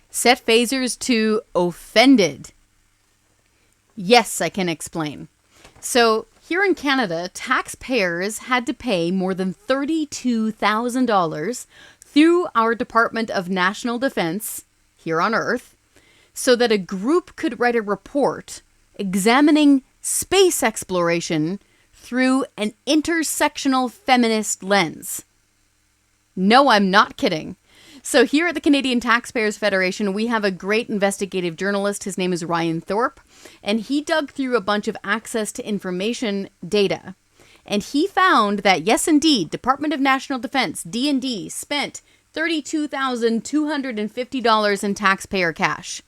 Set phasers to offended. Yes, I can explain. So here in Canada, taxpayers had to pay more than $32,000 through our Department of National Defense here on Earth so that a group could write a report examining space exploration through an intersectional feminist lens. No, I'm not kidding. So here at the Canadian Taxpayers Federation, we have a great investigative journalist. His name is Ryan Thorpe, and he dug through a bunch of access to information data. And he found that, yes, indeed, Department of National Defense, D&D, spent $32,250 in taxpayer cash.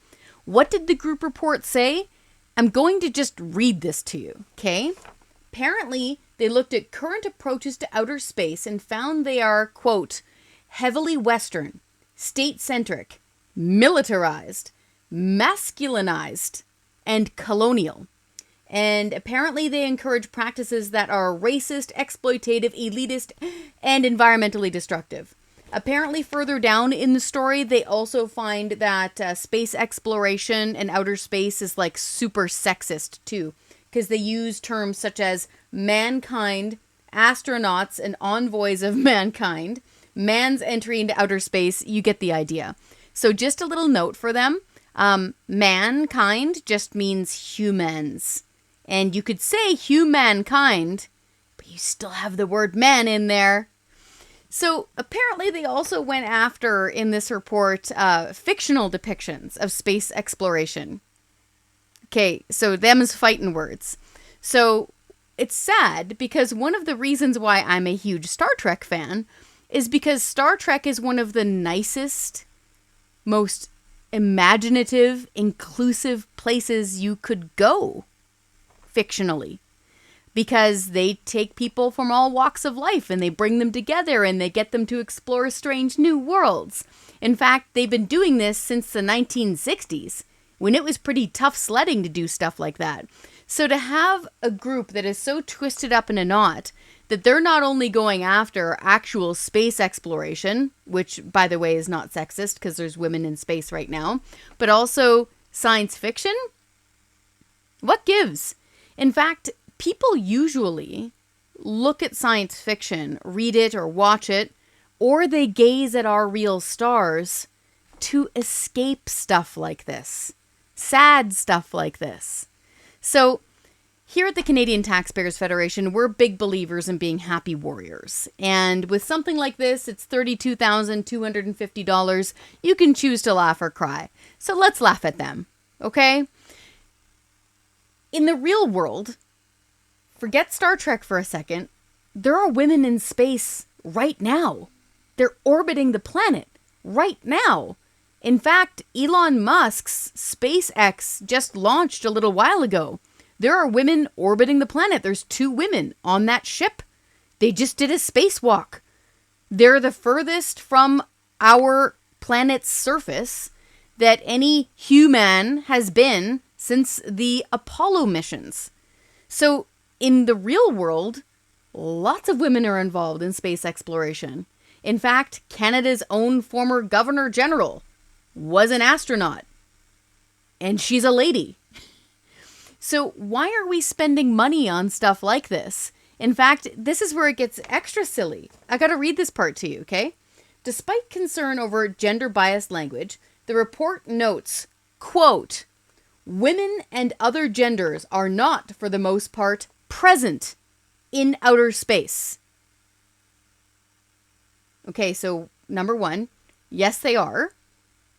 What did the group report say? I'm going to just read this to you, okay? Apparently, they looked at current approaches to outer space and found they are, quote, heavily Western, state-centric, militarized, masculinized, and colonial. And apparently they encourage practices that are racist, exploitative, elitist, and environmentally destructive. Apparently further down in the story, they also find that space exploration and outer space is like super sexist too, because they use terms such as mankind, astronauts, and envoys of mankind, man's entry into outer space. You get the idea. So just a little note for them. Mankind just means humans. And you could say humankind, but you still have the word man in there. So apparently they also went after, in this report, fictional depictions of space exploration. Okay, so them's fighting words. So it's sad because one of the reasons why I'm a huge Star Trek fan is because Star Trek is one of the nicest, most imaginative, inclusive places you could go fictionally. Because they take people from all walks of life and they bring them together and they get them to explore strange new worlds. In fact, they've been doing this since the 1960s, when it was pretty tough sledding to do stuff like that. So to have a group that is so twisted up in a knot that they're not only going after actual space exploration, which, by the way, is not sexist because there's women in space right now, but also science fiction? What gives? In fact, people usually look at science fiction, read it or watch it, or they gaze at our real stars to escape stuff like this. Sad stuff like this. So here at the Canadian Taxpayers Federation, we're big believers in being happy warriors. And with something like this, it's $32,250. You can choose to laugh or cry. So let's laugh at them, okay? In the real world, forget Star Trek for a second, there are women in space right now. They're orbiting the planet right now. In fact, Elon Musk's SpaceX just launched a little while ago. There are women orbiting the planet. There's 2 women on that ship. They just did a spacewalk. They're the furthest from our planet's surface that any human has been since the Apollo missions. So in the real world, lots of women are involved in space exploration. In fact, Canada's own former Governor General was an astronaut. And she's a lady. So why are we spending money on stuff like this? In fact, this is where it gets extra silly. I gotta read this part to you, okay? Despite concern over gender-biased language, the report notes, quote, women and other genders are not, for the most part, present in outer space. Okay, so number 1, yes, they are.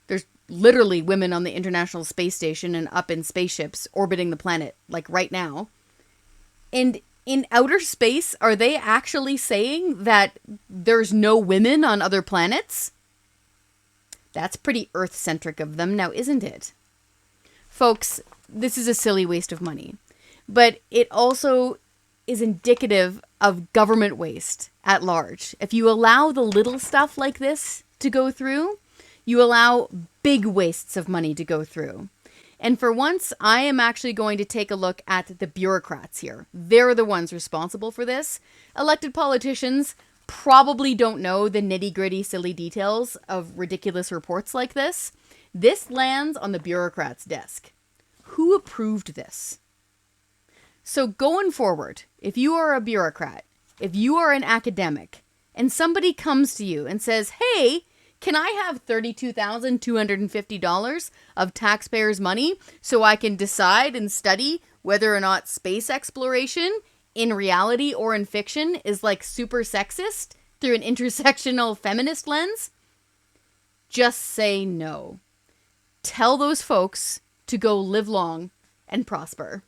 There's literally women on the International Space Station and up in spaceships orbiting the planet, like right now. And in outer space, are they actually saying that there's no women on other planets? That's pretty Earth-centric of them now, isn't it? Folks, this is a silly waste of money. But it also is indicative of government waste at large. If you allow the little stuff like this to go through, you allow big wastes of money to go through. And for once, I am actually going to take a look at the bureaucrats here. They're the ones responsible for this. Elected politicians, probably don't know the nitty-gritty silly details of ridiculous reports like this. This lands on the bureaucrat's desk. Who approved this? So going forward, if you are a bureaucrat, if you are an academic, and somebody comes to you and says, hey, can I have $32,250 of taxpayers' money so I can decide and study whether or not space exploration in reality or in fiction is like super sexist through an intersectional feminist lens? Just say no. Tell those folks to go live long and prosper.